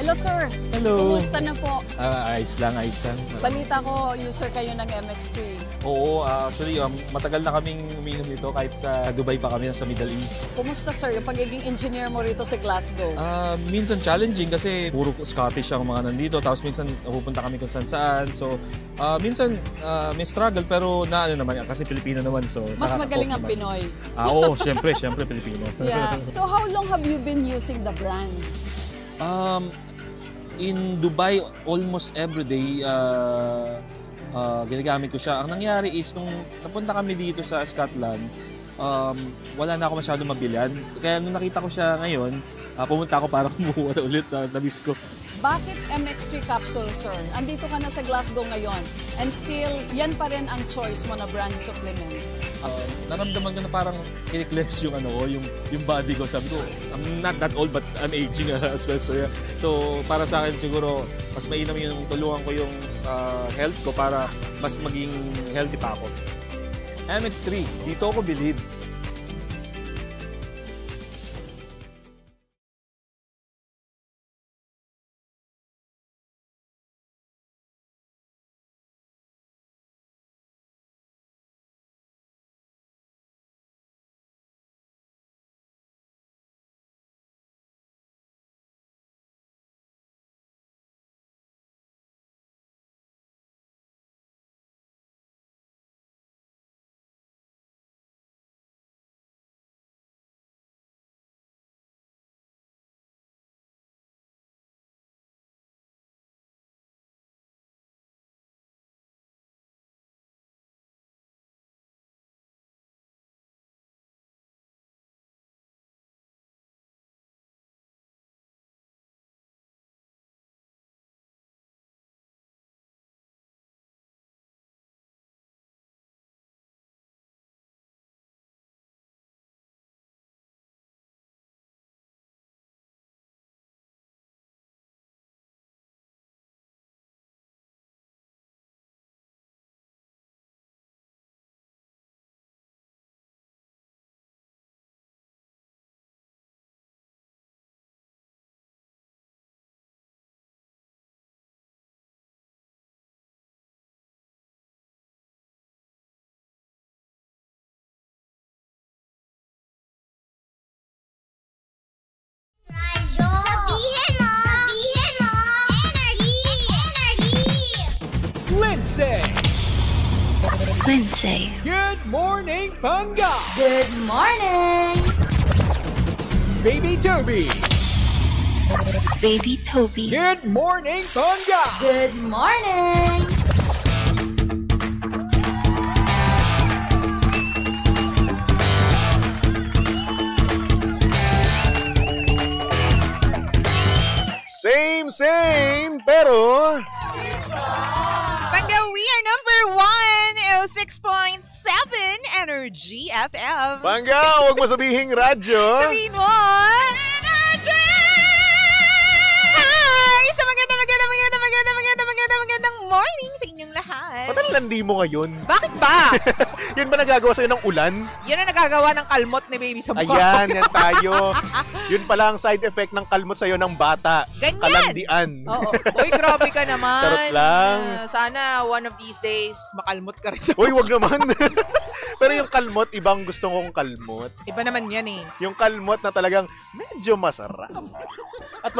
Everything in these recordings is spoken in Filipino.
Hello, sir. Hello. Kumusta na po? Ayos lang, ayos lang. Balita ko, user kayo ng MX3. Oo, actually, matagal na kaming uminom nito kahit sa Dubai pa kami, sa Middle East. Kumusta, sir, yung pagiging engineer mo rito sa Glasgow? Minsan challenging kasi puro Scottish ang mga nandito, tapos minsan pupunta kami kung saan. So, minsan may struggle, pero naman, kasi Pilipino naman. So, mas magaling ang Pinoy. Oo, syempre, Pilipino. Yeah. So, how long have you been using the brand? In Dubai, almost every day, ginagamit ko siya. Ang nangyari is, nung napunta kami dito sa Scotland, wala na ako masyadong mabilhan. Kaya nung nakita ko siya ngayon, pumunta ako para kumuha ulit, na-miss ko. Bakit MX3 capsule, sir? Andito ka na sa Glasgow ngayon, and still, yan pa rin ang choice mo na brand supplement. Naramdaman ko na parang kiniklex yung yung body ko. Sabi ko, I'm not that old but I'm aging as well. So, yeah. So para sa akin siguro, mas mainam yung tulungan ko yung health ko para mas maging healthy pa ako. MX3, dito ako believe. Lindsay. Good morning, Panga. Good morning. Baby Toby. Baby Toby. Good morning, Panga. Good morning. Same, pero... Pagka we are number 1, 6.7 Energy FM. Pangga, huwag mo sabihing radyo. Sabihin mo, Energy! Hi! Sa magandang morning sa inyong lahat. Ba't ang landi mo ngayon? Bakit ba? Yan ba nagagawa sa'yo ng ulan? Yan ang nagagawa ng kalmot ni baby sa mukha. Ayan, yan tayo. Yun pala ang side effect ng kalmot sa'yo ng bata. Ganyan. Kalandian. Oo. Uy, grabe ka naman. Charot lang. Sana one of these days, makalmot ka rin sa Uy, wag naman. Pero yung kalmot, ibang gusto kong kalmot. Iba naman yan eh. Yung kalmot na talagang medyo masarap. At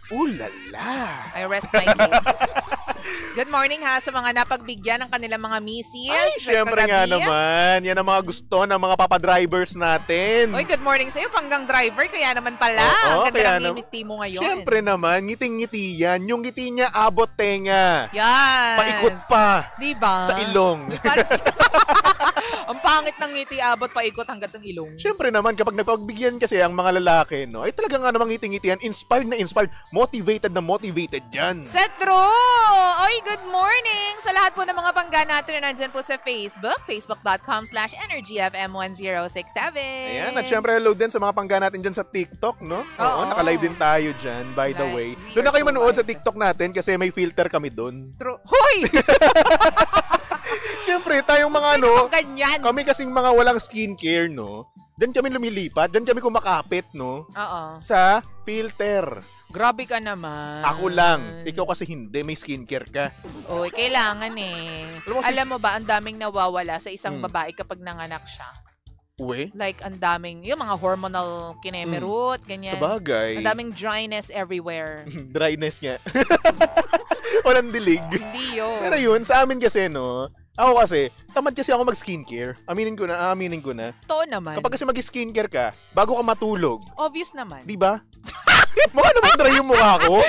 ulala. I rest my case. Good morning ha sa mga napagbigyan ng kanilang mga misis. Ay, syempre nga naman. Yan ang mga gusto ng mga papadrivers natin. Uy, good morning sa'yo, Panggang driver. Kaya naman pala. Oo, ang ganda ng ngiti mo ngayon. Syempre naman, ngiting-ngiti yan. Yung ngiti niya, abot tenga. Yes. Paikot pa. Diba? Sa ilong. Ang pangit ng ngiti, abot paikot hanggat ng ilong. Syempre naman, kapag nagpagbigyan kasi ang mga lalaki, no, ay talaga nga namang ngiting-ngiti yan. Inspired na inspired. Motivated na motivated yan. Setro! Oy, good morning sa lahat po ng mga pangga natin na nandyan po sa Facebook. Facebook.com/EnergyFM1067. Ayan, at syempre hello din sa mga pangga natin dyan sa TikTok, no? Oo, naka-live din tayo dyan, by the way. Doon na kayo manood sa TikTok natin kasi may filter kami doon. True. Hoy! Syempre, tayong mga kami kasing mga walang skincare, no? Diyan kami lumilipat, diyan kami kumakapit, no? Oo. Sa filter. Grabe ka naman. Ako lang. Ikaw kasi hindi. May skincare ka. Oy, kailangan eh. Alam mo, Alam mo ba, ang daming nawawala sa isang Hmm. babae kapag nanganak siya. Uwe? Like, ang daming, yung mga hormonal kinemerut, ganyan. Sa bagay. Ang daming dryness everywhere. Dryness nga. Walang dilig. Hindi yun. Pero yun, sa amin kasi, no? Ako kasi, tamad kasi ako mag-skincare. Aminin ko na. Totoo naman. Kapag kasi mag-skincare ka, bago ka matulog, Obvious naman. di ba? Mukha naman dry yung mukha ko.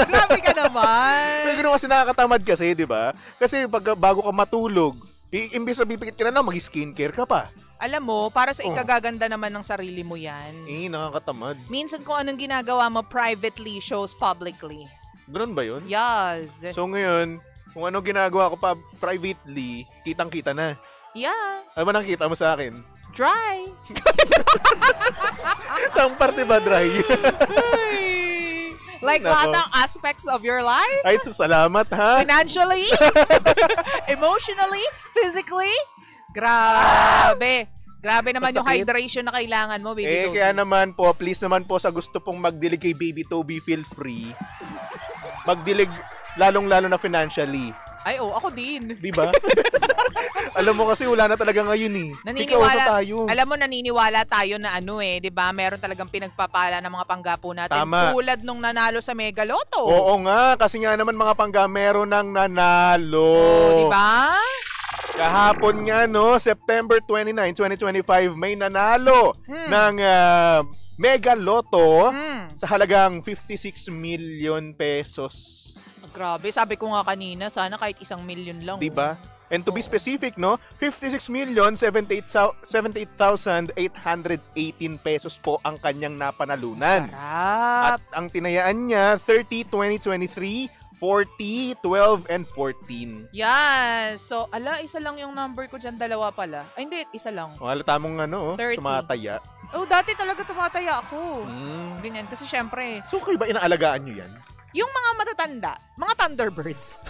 Grabe ka naman. Pero gano'n kasi nakakatamad kasi, di ba? Kasi bago ka matulog, imbis na pipikit ka na, mag-skincare ka pa. Alam mo, para sa Oh. ikagaganda naman ng sarili mo yan. Nakakatamad. Minsan kung anong ginagawa mo privately shows publicly. Gano'n ba yun? Yes. So ngayon, kung ano ginagawa ko pa privately, kitang-kita na. Yeah. Ano ba nakita mo sa akin? Dry. Saan parte ba dry? Like Nako. lahat ng aspects of your life. Ay, salamat ha. Financially, emotionally, physically. Grabe. Grabe naman yung Masakit. hydration na kailangan mo, baby. Toby. Kaya naman po, please naman po sa gusto pong magdilig kay Baby Toby, feel free. Magdilig lalong-lalo na financially. Ay, ako din. Di ba? Alam mo kasi wala na talaga ngayon eh. Ikaw sa tayo. Alam mo, naniniwala tayo na di ba? Meron talagang pinagpapala ng mga panggapo natin. Tama. Tulad nung nanalo sa Mega Lotto. Oo nga, kasi nga naman mga pangga, meron ng nanalo. Di ba? Kahapon nga, no, September 29, 2025, may nanalo ng Mega Lotto sa halagang 56 million pesos. Grabe, sabi ko nga kanina, sana kahit 1 million lang. Diba? And to be specific, no, 56,078,818 pesos po ang kanyang napanalunan. Sarap. At ang tinayaan niya, 30, 20, 23, 40, 12, and 14. Yes. So, isa lang yung number ko dyan. Dalawa pala. Ay, hindi. Isa lang. O, halata mong 30. tumataya. Oh, dati talaga tumataya ako. Mm. Ganyan. Kasi syempre, So, kayo ba inaalagaan nyo yan? yung mga matatanda, mga Thunderbirds.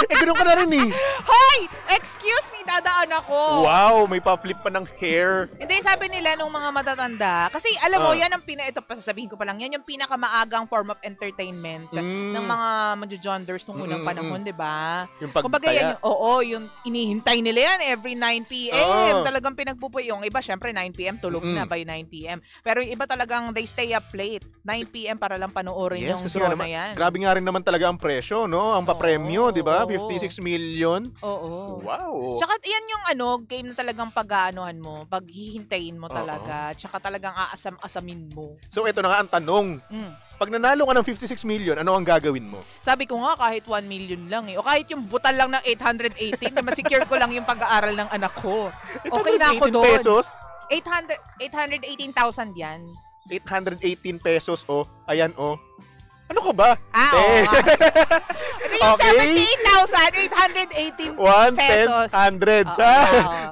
Ganoon ka na rin eh. Hoy! Excuse me, dadaan ako. Wow, may pa-flip pa ng hair. Hindi, sabi nila nung mga matatanda, kasi alam mo, Ah. yan ang ito pasasabihin ko pa lang, yan yung pinakamaagang form of entertainment ng mga magjo-jonders nung unang panahon, di ba? Yung Kumbaga yan, yung inihintay nila yan every 9 p.m. Talagang pinagpupuy. Yung iba, syempre 9 p.m. tulog na by 9 p.m. Pero yung iba talagang they stay up late. 9 p.m. para lang panoorin yung kasi draw nga na naman, yan. grabe nga rin naman talaga ang presyo, no? Ang papremyo, di ba? Oo. 56 million. Oo. Wow. Tsaka yan yung game na talagang pag-aanohan mo, paghihintayin mo talaga, tsaka talagang aasam-asamin mo. So, ito na nga ang tanong. Pag nanalo ka ng 56 million, ano ang gagawin mo? Sabi ko nga kahit 1 million lang eh. O kahit yung butal lang ng 818 na masecure ko lang yung pag-aaral ng anak ko. Okay na ako 818 doon. pesos? 818,000 yan. 818 pesos, oh. Ayan, oh. Ano ka ba? Oo. Ito yung Okay. 78,818 Ones, tens, pesos. hundreds, Oo, ha?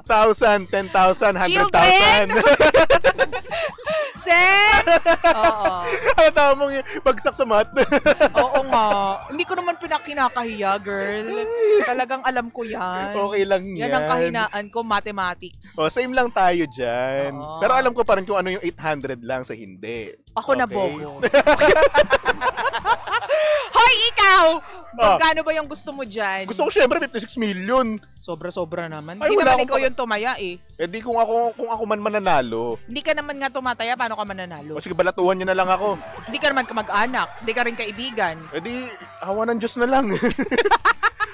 oo. 1,000, 10,000, 100,000. Children! Sen! Oo. Ano tawag mong bagsak sa mat? Oo nga. Hindi ko naman pinakinakahiya, girl. Talagang alam ko yan. Okay lang yan. Yan ang kahinaan ko, mathematics. Oh, same lang tayo dyan. Oo. Pero alam ko pa rin kung ano yung 800 lang sa hindi. Ako na Okay? bobo. Hoy, ikaw! Magkano ba yung gusto mo dyan? Gusto ko syempre 56 million. Sobra-sobra naman. Ay, Hindi wala naman akong ikaw yung tumaya eh. Eh di kung ako man mananalo, Hindi ka naman nga tumataya, paano ka mananalo? o sige balatuhan niyo na lang ako. Hindi ka naman kamag-anak, hindi ka rin kaibigan. Eh di, hawa ng Diyos na lang.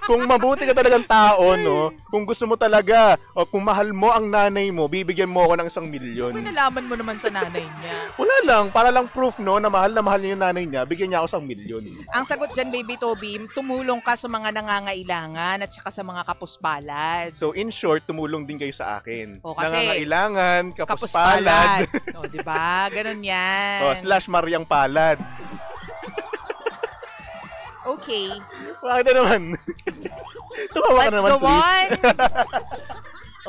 Kung mabuti ka talagang tao, no? Kung gusto mo talaga, o kung mahal mo ang nanay mo, bibigyan mo ako ng 1 milyon. Kung nalaman mo naman sa nanay niya. Wala lang, para lang proof, no, na mahal niya yung nanay niya, bigyan niya ako 1 milyon. Ang sagot dyan, Baby Toby, tumulong ka sa mga nangangailangan at saka sa mga kapuspalad. So, in short, tumulong din kayo sa akin. O, kasi Nangangailangan, kapuspalad. O, diba? Ganun yan. / Mariang Palad. Okay. Bakit na naman? Tumawa ka Let's naman, go please. on.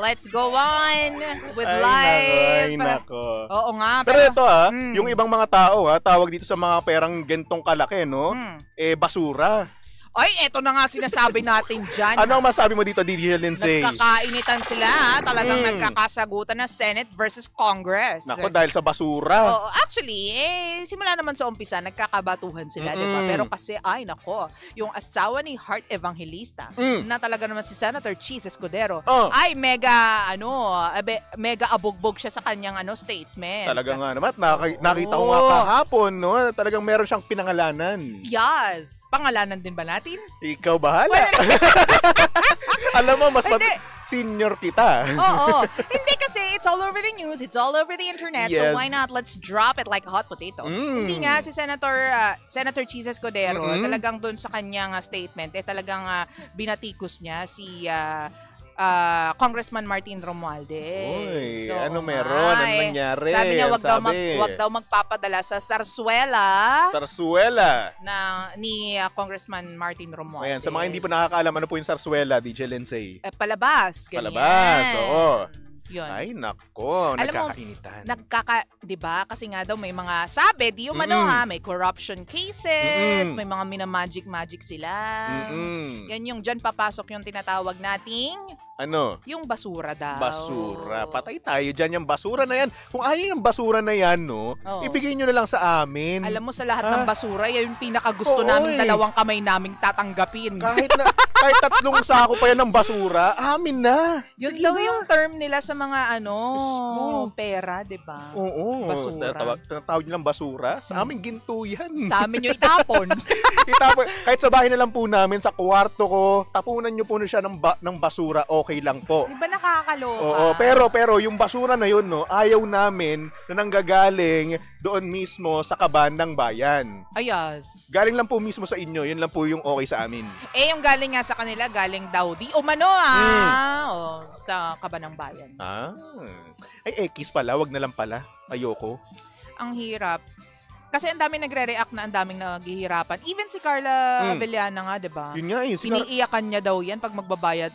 Let's go on with Ay, life. nako. Oo nga. Pero ito Mm. yung ibang mga tao tawag dito sa mga perang gentong kalaki, no? Mm. Basura. Ay, eto na nga sinasabi natin dyan. Ano ang masabi mo dito, DJ Lindsay? Nagkakainitan sila, ha? Talagang nagkakasagutan na Senate versus Congress. Nako, dahil sa basura. Oo, actually, simula naman sa umpisa, nagkakabatuhan sila, di ba? Pero kasi, ay nako, yung asawa ni Heart Evangelista, na talaga naman si Senator Cheese Escudero, ay mega abugbog siya sa kanyang statement. Talaga nga naman, nakita ko nga kahapon, no? Talagang meron siyang pinangalanan. Yes. Pangalanan din ba natin? Ikaw bahala. Alam mo, mas senior kita. Oo. Hindi kasi it's all over the news, it's all over the internet, so why not let's drop it like a hot potato. Hindi nga si Senator Cheese Escudero, talagang doon sa kanyang statement, talagang binatikos niya si Congressman Martin Romualdez. Uy, ano meron? Ano nangyari? Sabi niya wag daw magpapadala sa Sarsuela ni Congressman Martin Romualdez. Ayan, sa mga hindi pa nakakaalam, ano po yung Sarsuela, DJ Lindsay? Palabas, ganyan. Palabas, oo. Yun. Ay, nako, Alam nagkakainitan. Diba? Kasi nga daw may mga sabi, may corruption cases, may mga minamagic-magic sila. Yan yung dyan papasok yung tinatawag nating ano? Yung basura daw. Basura. Patay tayo dyan yung basura na yan. Kung ayaw yung basura na yan, no, ibigay nyo na lang sa amin. Alam mo, sa lahat ng basura, yan yung pinakagusto namin, dalawang kamay naming tatanggapin. Kahit 3 sako pa yan ng basura, amin na. Yun daw yung term nila sa mga pera, di ba? Oo. Basura. Tawag nyo lang basura. Sa amin, ginto yan. Sa amin yung itapon. Kahit sa bahay na lang po namin, sa kwarto ko, tapunan nyo po na siya ng basura, okay lang po. Di ba nakakaloka? Oo, pero yung basura na yun, no, ayaw namin na nanggagaling doon mismo sa kaban ng bayan. Ayos. Galing lang po mismo sa inyo, yun lang po yung okay sa amin. Yung galing nga sa kanila, galing daw di umano sa kaban ng bayan. Ay, X pala, wag na lang pala. Ayoko. Ang hirap. Kasi ang daming nagre-react na ang daming naghihirapan. Even si Carla Avellana nga, di ba? Yun nga iniiyakan niya daw yan pag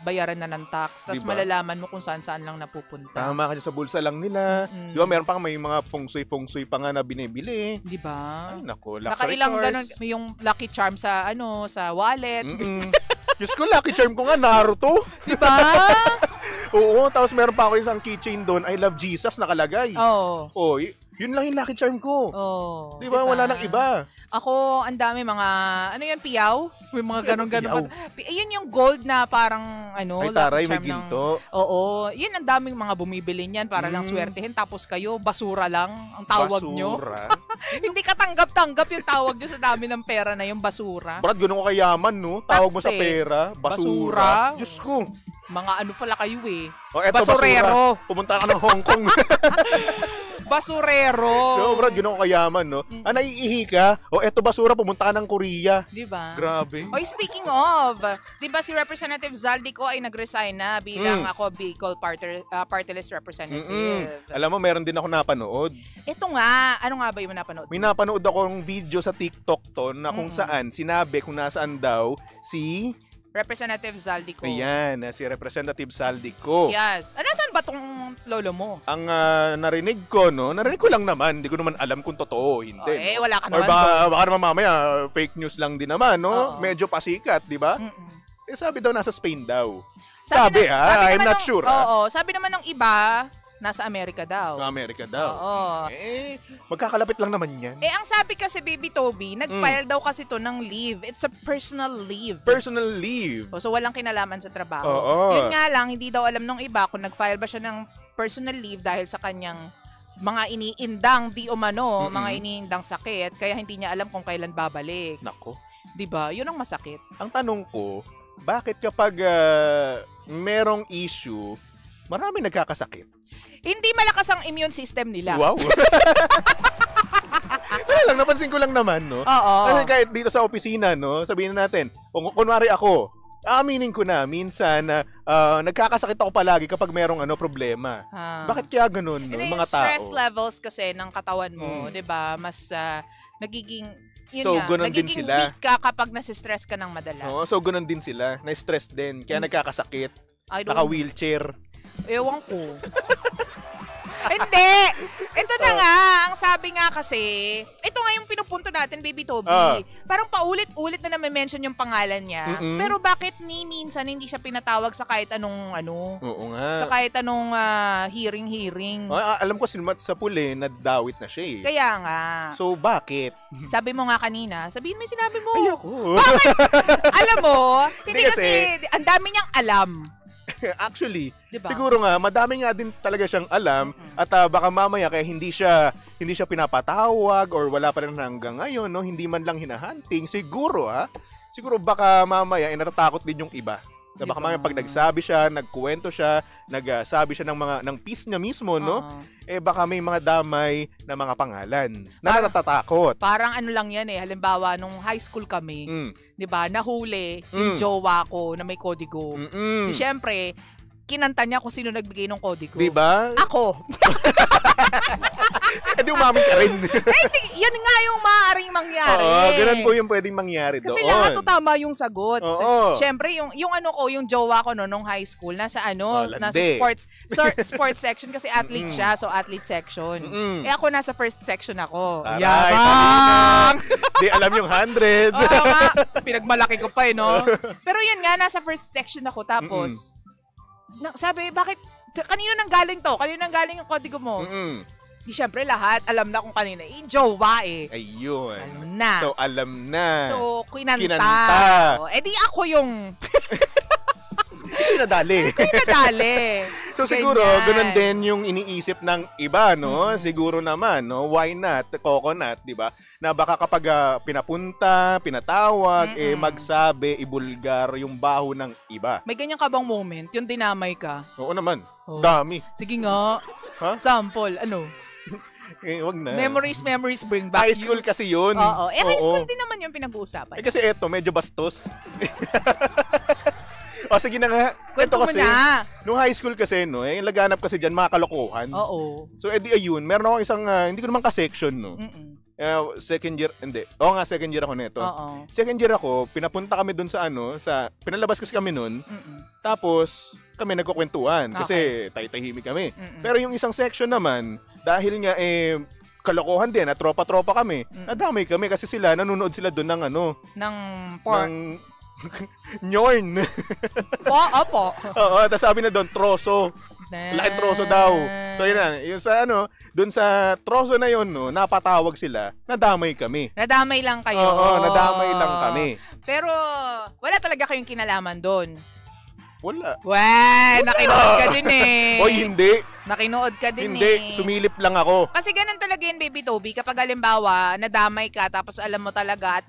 bayaran na ng tax. Tapos malalaman mo kung saan-saan lang napupunta. Tama ka sa bulsa lang nila. Di ba, meron pa may mga feng shui pa nga na binibili. Di ba? Ay, naku, luxury nakailang cars. ganun, yung lucky charm sa wallet. Diyos ko, lucky charm ko nga, Naruto. Di ba? Oo, tapos meron pa ako isang keychain doon, I love Jesus, nakalagay. Oo. Yun lang yung lucky charm ko. Oh, diba? Wala nang iba. Ako, ang dami mga, piyaw? May mga ganon-ganon. Yun yung gold na parang, ay, lucky taray, charm may ginto. Oo. Yun ang daming mga bumibili niyan para lang swertehin. Tapos kayo, basura lang ang tawag nyo. Basura? Hindi ka tanggap-tanggap yung tawag nyo sa dami ng pera na yung basura. Brad, ganun ko kayaman, no? Tawag mo sa pera, basura. Diyos ko. Mga pala kayo eto, basurero. Basura. Pumunta ka ng Hong Kong. Basurero. So, Brad, ganun ko kayaman, no? Naiihi ka? Eto basura, pumunta ka ng Korea. Diba? Grabe. Speaking of, diba si Representative Zaldico ay nag-resign na bilang ako Bicol Party List Representative. Alam mo, meron din ako napanood. Ito nga, ano nga ba yung napanood? May napanood akong video sa TikTok to na kung saan sinabi kung nasaan daw si Representative Zaldico. Ayan, si Representative Zaldico. Yes. Nasaan ba tong lolo mo? Ang narinig ko lang naman. Hindi ko naman alam kung totoo o hindi. Wala ka Or naman. baka naman mamaya, fake news lang din naman, no? Medyo pasikat, di ba? Sabi daw nasa Spain daw. Sabi I'm not sure. Oo, sabi naman ng iba, nasa Amerika daw. Amerika daw. Oo. Magkakalapit lang naman yan. Ang sabi kasi, Baby Toby, nag-file daw kasi to ng leave. It's a personal leave. Personal leave. So, walang kinalaman sa trabaho. Oo. Yun nga lang, hindi daw alam nung iba kung nag-file ba siya ng personal leave dahil sa kanyang mga iniindang di umano, mga iniindang sakit, kaya hindi niya alam kung kailan babalik. Nako. Diba? Yun ang masakit. Ang tanong ko, bakit kapag merong issue, marami nagkakasakit? Hindi malakas ang immune system nila. Wow. Wala lang, napansin ko lang naman, no? Oo. Kasi kahit dito sa opisina, no, sabihin na natin, kunwari ako, aaminin ko na, minsan, nagkakasakit ako palagi kapag merong problema. Bakit kaya ganun, no, mga tao? Stress levels kasi ng katawan mo, di ba, mas nagiging, nagiging sila. Weak ka kapag nasistress ka ng madalas. Oo, so ganun din sila, na-stress din, kaya nagkakasakit, naka-wheelchair. Ewan ko. Hindi! Ito na nga, ang sabi nga kasi, ito nga yung pinupunto natin, Baby Toby. Parang paulit-ulit na mention yung pangalan niya. Pero bakit minsan hindi siya pinatawag sa kahit anong Oo nga. sa kahit anong hearing. Alam ko sa puli, nadawit na siya eh. Kaya nga. So, bakit? Sabi mo nga kanina, sabihin mo yung sinabi mo. Ayoko. Bakit? Alam mo, hindi Hindi kasi, ang dami niyang alam. Actually, Diba? siguro nga, madami nga din talaga siyang alam at baka mamaya kaya hindi siya pinapatawag or wala pa rin hanggang ngayon, no? Hindi man lang hinahunting. Siguro baka mamaya natatakot din yung iba. Na baka mamaya pag nagsabi siya, nagkuwento siya, nagsabi siya ng piece niya mismo, no? Baka may mga damay na mga pangalan na natatakot. Parang lang yan halimbawa, nung high school kami, di ba, nahuli yung jowa ko na may kodigo. Di syempre, kinanta niya kung sino nagbigay ng kodigo. Di ba? Ako. Di umamin ka rin. Yan nga yung maaaring mangyari. Oo, ganun po yung pwedeng mangyari doon. Kasi lahat tama yung sagot. Oo. Syempre, yung yung jowa ko nung high school, nasa nasa sports section kasi athlete siya, so athlete section. Ako nasa first section ako. Yabang! Di alam yung hundreds. Oo nga, pinagmalaki ko pa no? Pero yan nga, nasa first section ako, tapos, sabi, bakit, kanino nang galing to? Kanino nang galing yung kodigo mo? Di syempre lahat, alam na kung kanina. Jowa Ayun. Alam na. So, alam na. So, kinanta. Di ako yung Kinadali. So siguro, ganun din yung iniisip ng iba, no? Siguro naman, no? Why not? Coconut, di ba? Na baka kapag pinapunta, pinatawag, magsabi, ibulgar yung baho ng iba. May ganyan ka bang moment? Yung dinamay ka? Oo naman. Dami. Sige nga. Sample, Wag na. Memories bring back. High school kasi yun. Oo. High school din naman yung pinag-uusapan. Kasi eto, medyo bastos. Sige na nga. Kwento mo kasi, na. Nung high school kasi, no, yung laganap kasi dyan, mga kalokohan. Oo. So, ayun, meron ako isang, hindi ko naman ka-section, no. Second year, hindi. Oo nga, second year ako nito. Oo. Second year ako, pinapunta kami dun sa pinalabas kasi kami nun. Tapos, kami nagkukwentuhan. Kasi tay-tahimik kami. Pero yung isang section naman, dahil nga, kalokohan din, at tropa-tropa kami, nadamay kami kasi nanonood sila dun ng ng porn. Nyorn. Opo. Oo, tapos sabi na doon, troso. Laking troso daw. So yun na, yung doon sa troso na yun, no, napatawag sila, nadamay kami. Nadamay lang kayo. Oo, nadamay lang kami. Pero, wala talaga kayong kinalaman doon. Wala. Nakinood ka din Oy, hindi. Nakinood ka din Hindi, sumilip lang ako. Kasi ganun talaga yun, Baby Toby. Kapag halimbawa, nadamay ka, tapos alam mo talaga, at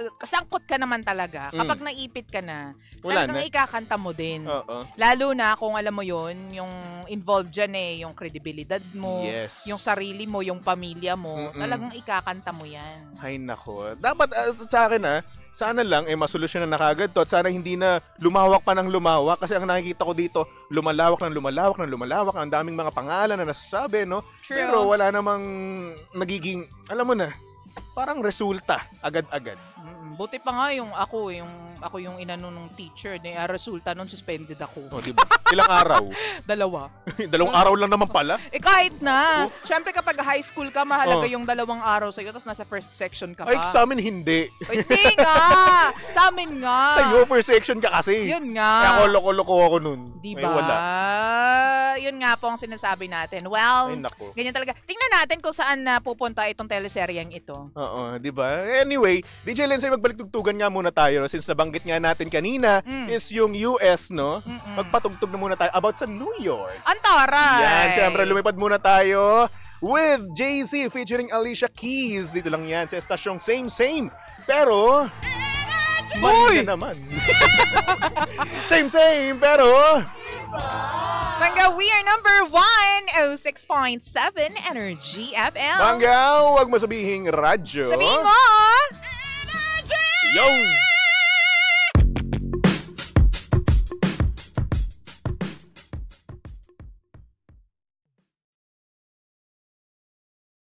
kasangkot ka naman talaga. Kapag naipit ka na, talagang ikakanta mo din. Lalo na kung alam mo yun, yung involved dyan yung credibilidad mo, yung sarili mo, yung pamilya mo, talagang ikakanta mo yan. Ay nako. Dapat sa akin sana lang masolusyon na kagad to at sana hindi na lumawak pa ng lumawak kasi ang nakikita ko dito, lumalawak. Ang daming mga pangalan na nasasabi, no? True. Pero wala namang nagiging, alam mo na, parang resulta agad-agad. Buti pa nga ako yung inano nung teacher, resulta nun suspended ako. Diba? Ilang araw? 2. 2 araw lang naman pala. Kahit na. Siyempre kapag high school ka, mahalaga yung 2 araw sa'yo, tapos nasa first section ka pa. Ay, sa amin hindi. Hindi nga! Sa amin nga! Sa'yo, first section ka kasi. Yun nga. Kaya ako loko-loko ako nun. Diba? Ay, wala. Yun nga po ang sinasabi natin. Well, ganyan talaga. Tingnan natin kung saan pupunta itong teleseryeng ito. Oo, diba? Anyway, DJ Lensay, magbalik-tugtugan nga muna tayo. Since nabanggit nga natin kanina is yung US, no? Magpatugtog na muna tayo about sa New York. Antaray! Yan, syempre lumipad muna tayo with Jay-Z featuring Alicia Keys. Dito lang yan sa estasyong Same. Pero, mali na naman. Same, pero... Mangga, we are number 106.7 Energy FM. Mangga, huwag mo sabihing radyo. Sabihin mo! Yo!